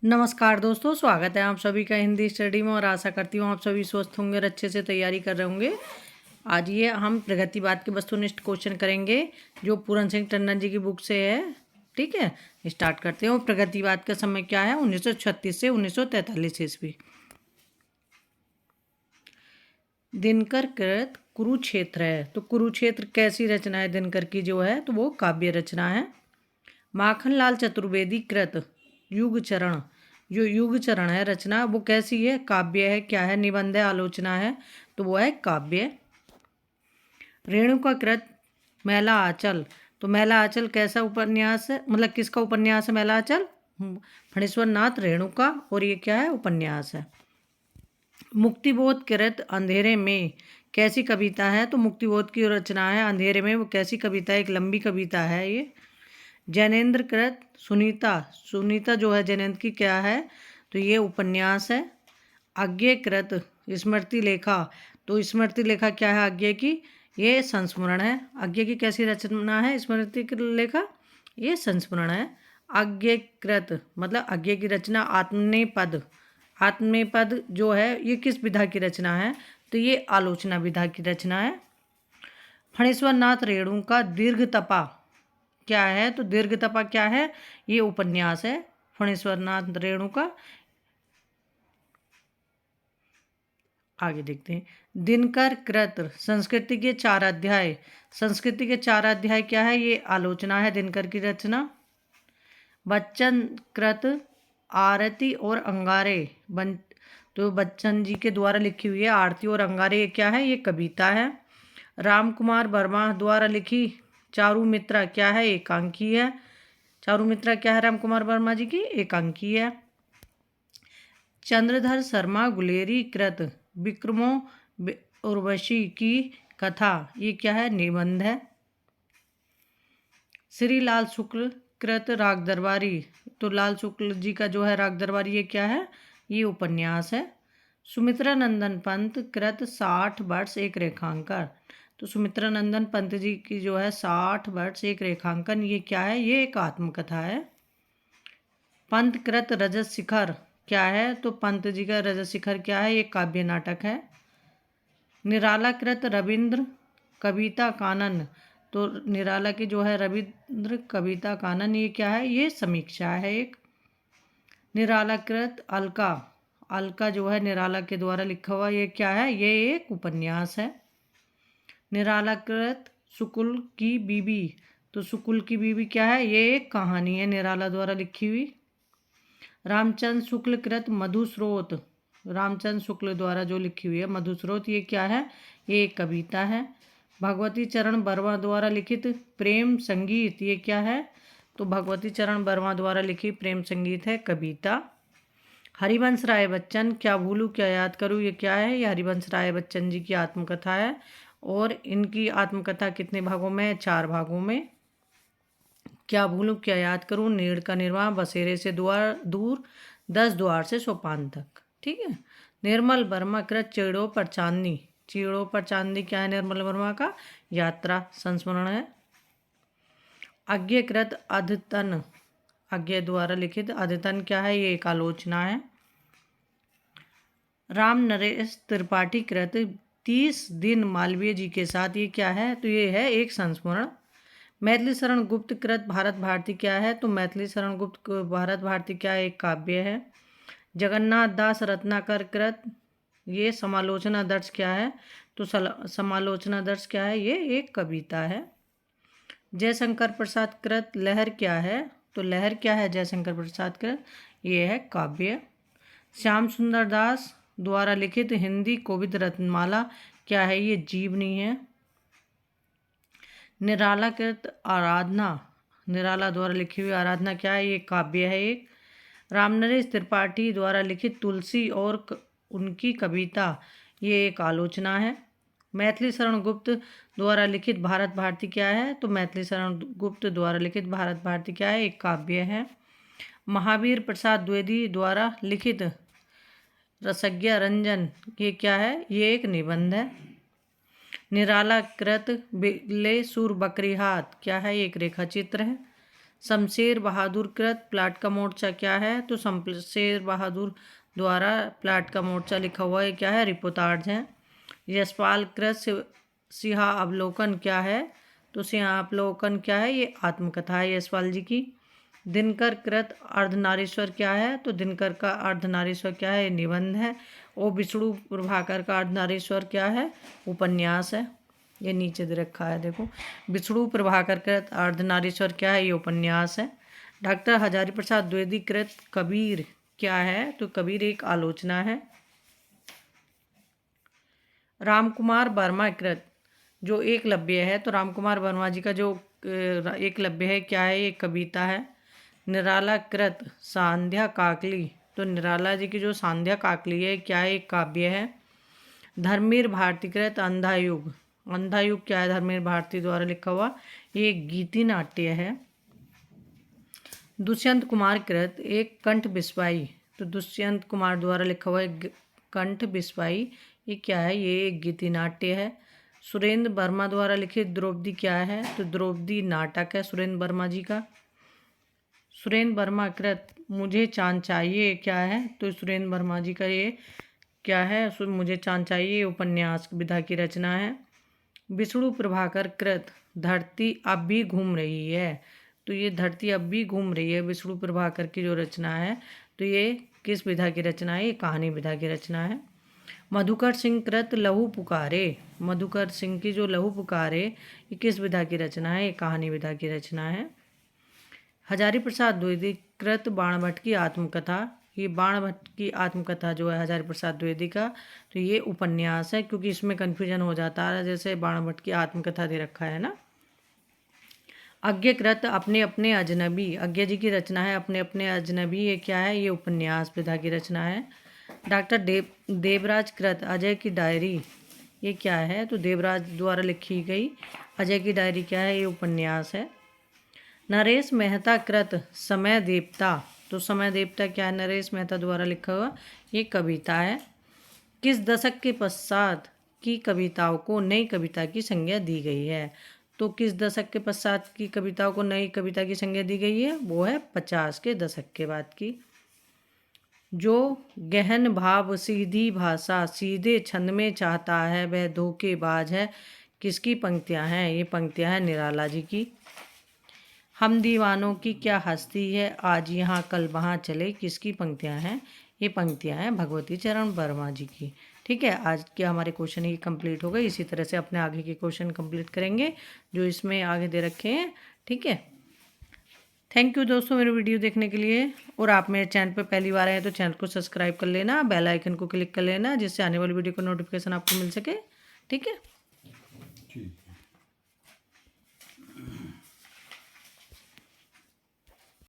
नमस्कार दोस्तों, स्वागत है आप सभी का हिंदी स्टडी में। और आशा करती हूँ आप सभी स्वस्थ होंगे और अच्छे से तैयारी कर रहे होंगे। आज ये हम प्रगतिवाद के वस्तुनिष्ठ क्वेश्चन करेंगे जो पूरन सिंह टंडन जी की बुक से है। ठीक है, स्टार्ट करते हैं। प्रगतिवाद का समय क्या है? 1936 से 1943 ईस्वी। दिनकर कृत कुरुक्षेत्र है, तो कुरुक्षेत्र कैसी रचना है दिनकर की जो है, तो वो काव्य रचना है। माखनलाल चतुर्वेदी कृत युग चरण, जो युग चरण है रचना, वो कैसी है? काव्य है। क्या है? निबंध है, आलोचना है, तो वो है काव्य। रेणुका कृत मैला आंचल, तो मैला आंचल कैसा उपन्यास है? मतलब किसका उपन्यास है मैला आंचल? फणीश्वर नाथ रेणुका, और ये क्या है? उपन्यास है। मुक्तिबोध कृत अंधेरे में, कैसी कविता है? तो मुक्तिबोध की रचना है अंधेरे में, वो कैसी कविता है? एक लंबी कविता है ये। जैनेन्द्र कृत सुनीता, सुनीता जो है जैनेन्द्र की क्या है? तो ये उपन्यास है। अज्ञे कृत स्मृति लेखा, तो स्मृति लेखा क्या है अज्ञे की? ये संस्मरण है। अज्ञे की कैसी रचना है स्मृति लेखा? ये संस्मरण है। अज्ञे कृत मतलब अज्ञे की रचना आत्मनेपद, आत्मनेपद जो है ये किस विधा की रचना है? तो ये आलोचना विधा की रचना है। फणीश्वर नाथ रेणु का दीर्घ तपा क्या है? तो दीर्घ तपा क्या है? ये उपन्यास है फणीश्वर नाथ रेणु का। आगे देखते हैं। दिनकर कृत संस्कृति के 4 अध्याय, संस्कृति के 4 अध्याय क्या है? ये आलोचना है दिनकर की रचना। बच्चन कृत आरती और अंगारे, तो बच्चन जी के द्वारा लिखी हुई है आरती और अंगारे, ये क्या है? ये कविता है। राम कुमार वर्मा द्वारा लिखी चारुमित्रा क्या है? एकांकी है। चारुमित्रा क्या है राम कुमार वर्मा जी की? एकांकी है। चंद्रधर शर्मा गुलेरी कृत विक्रमो उर्वशी की कथा, ये क्या है? निबंध है। श्री लाल शुक्ल कृत राग दरबारी, तो लाल शुक्ल जी का जो है राग दरबारी, ये क्या है? ये उपन्यास है। सुमित्रा नंदन पंत कृत 60 वर्ष एक रेखांकन, तो सुमित्रा नंदन पंत जी की जो है 60 वर्ष एक रेखांकन, ये क्या है? ये एक आत्मकथा है। पंत कृत रजत शिखर क्या है? तो पंत जी का रजत शिखर क्या है? ये काव्य नाटक है। निराला कृत रविंद्र कविता कानन, तो निराला की जो है रविंद्र कविता कानन, ये क्या है? ये समीक्षा है एक। निराला कृत अलका, अलका जो है निराला के द्वारा लिखा हुआ, ये क्या है? ये एक उपन्यास है। निराला कृत सुकुल की बीबी, तो सुकुल की बीबी क्या है? ये एक कहानी है निराला द्वारा लिखी हुई। रामचंद्र शुक्ल कृत मधुस्रोत, रामचंद्र शुक्ल द्वारा जो लिखी हुई है मधुस्रोत, ये क्या है? ये एक कविता है। भगवती चरण वर्मा द्वारा लिखित प्रेम संगीत, ये क्या है? तो भगवती चरण वर्मा द्वारा लिखी प्रेम संगीत है कविता। हरिवंश राय बच्चन क्या भूलूं क्या याद करूं, ये क्या है? ये हरिवंश राय बच्चन जी की आत्मकथा है। और इनकी आत्मकथा कितने भागों में? 4 भागों में। क्या भूलूं क्या याद करूं, नीड़ का निर्वाह, बसेरे से द्वार दूर, 10 द्वार से सोपान तक। ठीक है। निर्मल वर्मा कृत चिड़ों पर चांदनी, चिड़ों पर चांदनी क्या है? निर्मल वर्मा का यात्रा संस्मरण है। अज्ञे कृत अद्यतन, अज्ञे द्वारा लिखित अद्यतन क्या है? ये एक आलोचना है। राम नरेश त्रिपाठी कृत 30 दिन मालवीय जी के साथ, ये क्या है? तो ये है एक संस्मरण। मैथिली शरण गुप्त कृत भारत भारती क्या है? तो मैथिली शरण गुप्त भारत भारती क्या है? एक काव्य है। जगन्नाथ दास रत्नाकर कृत ये समालोचना दर्श क्या है? तो समालोचना दर्श क्या है? ये एक कविता है। जयशंकर प्रसाद कृत लहर क्या है? तो लहर क्या है जयशंकर प्रसाद कृत? ये है काव्य। श्याम सुंदर दास द्वारा लिखित हिंदी कोविद रत्नमाला क्या है? ये जीवनी है। निराला कृत आराधना, निराला द्वारा लिखी हुई आराधना क्या है? ये काव्य है एक। रामनरेश त्रिपाठी द्वारा लिखित तुलसी और उनकी कविता, ये एक आलोचना है। मैथिली शरण गुप्त द्वारा लिखित भारत भारती क्या है? तो मैथिली शरण गुप्त द्वारा लिखित भारत भारती क्या है? एक काव्य है। महावीर प्रसाद द्विवेदी द्वारा लिखित रसज्ञा रंजन, ये क्या है? ये एक निबंध है। निराला कृत बिल्ले सुर बकरी हाथ क्या है? एक रेखा चित्र है। शमशेर बहादुर कृत प्लाट का मोर्चा क्या है? तो शमशेर बहादुर द्वारा प्लाट का मोर्चा लिखा हुआ है क्या है? रिपोर्टाज है। यशपाल कृत सिंहावलोकन क्या है? तो सिंहावलोकन क्या है? ये आत्मकथा है यशपाल जी की। दिनकर कृत अर्धनारीश्वर क्या है? तो दिनकर का अर्धनारीश्वर क्या है? ये निबंध है। और विष्णु प्रभाकर का अर्धनारीश्वर क्या है? उपन्यास है। ये नीचे दे रखा है देखो, विष्णु प्रभाकर कृत अर्धनारीश्वर क्या है? ये उपन्यास है। डॉक्टर हजारी प्रसाद द्विवेदी कृत कबीर क्या है? तो कबीर एक आलोचना है। रामकुमार वर्मा कृत जो एकलव्य है, तो रामकुमार वर्मा जी का जो एकलव्य है क्या है? ये कविता है। निराला कृत सांध्या काकली, तो निराला जी की जो सांध्या काकली है क्या है? एक काव्य है। धर्मवीर भारती कृत अंधायुग, अंधायुग क्या है? धर्मवीर भारती द्वारा लिखा हुआ ये एक गीति नाट्य है। दुष्यंत कुमार कृत एक कंठ बिस्वाई, तो दुष्यंत कुमार द्वारा लिखा हुआ एक कंठ बिस्वाई ये क्या है? ये एक गीति नाट्य है। सुरेंद्र वर्मा द्वारा लिखित द्रौपदी क्या है? तो द्रौपदी नाटक है सुरेंद्र वर्मा जी का। सुरेंद्र वर्मा कृत मुझे चांद चाहिए क्या है? तो सुरेंद्र वर्मा जी का ये क्या है? मुझे चांद चाहिए उपन्यास विधा की रचना है। विष्णु प्रभाकर कृत धरती अब भी घूम रही है, तो ये धरती अब भी घूम रही है विष्णु प्रभाकर की जो रचना है, तो ये किस विधा की रचना है? ये कहानी विधा की रचना है। मधुकर सिंह कृत लहू पुकारे, मधुकर सिंह की जो लहू पुकारे ये किस विधा की रचना है? ये कहानी विधा की रचना है। हजारी प्रसाद द्विवेदी कृत बाणभट्ट की आत्मकथा, ये बाणभट्ट की आत्मकथा जो है हजारी प्रसाद द्विवेदी का, तो ये उपन्यास है, क्योंकि इसमें कन्फ्यूजन हो जाता है जैसे बाणभट्ट की आत्मकथा दे रखा है ना। अज्ञकृत अपने अपने अजनबी, अज्ञ जी की रचना है अपने अपने अजनबी, ये क्या है? ये उपन्यास विधा की रचना है। डॉक्टर देवराज कृत अजय की डायरी, ये क्या है? तो देवराज द्वारा लिखी गई अजय की डायरी क्या है? ये उपन्यास है। नरेश मेहता कृत समय देवता, तो समय देवता क्या है? नरेश मेहता द्वारा लिखा हुआ ये कविता है। किस दशक के पश्चात की कविताओं को नई कविता की संज्ञा दी गई है? तो किस दशक के पश्चात की कविताओं को नई कविता की संज्ञा दी गई है? वो है 50 के दशक के बाद की। जो गहन भाव सीधी भाषा सीधे छंद में चाहता है वह धोखेबाज है, किसकी पंक्तियां हैं? ये पंक्तियां हैं निराला जी की। हम दीवानों की क्या हस्ती है आज यहाँ कल वहाँ चले, किसकी पंक्तियाँ हैं? ये पंक्तियाँ हैं भगवती चरण वर्मा जी की। ठीक है, आज के हमारे क्वेश्चन ही कंप्लीट हो गए। इसी तरह से अपने आगे के क्वेश्चन कंप्लीट करेंगे जो इसमें आगे दे रखे हैं। ठीक है, थैंक यू दोस्तों मेरे वीडियो देखने के लिए। और आप मेरे चैनल पर पहली बार आए हैं तो चैनल को सब्सक्राइब कर लेना, बेल आइकन को क्लिक कर लेना, जिससे आने वाली वीडियो का नोटिफिकेशन आपको मिल सके। ठीक है।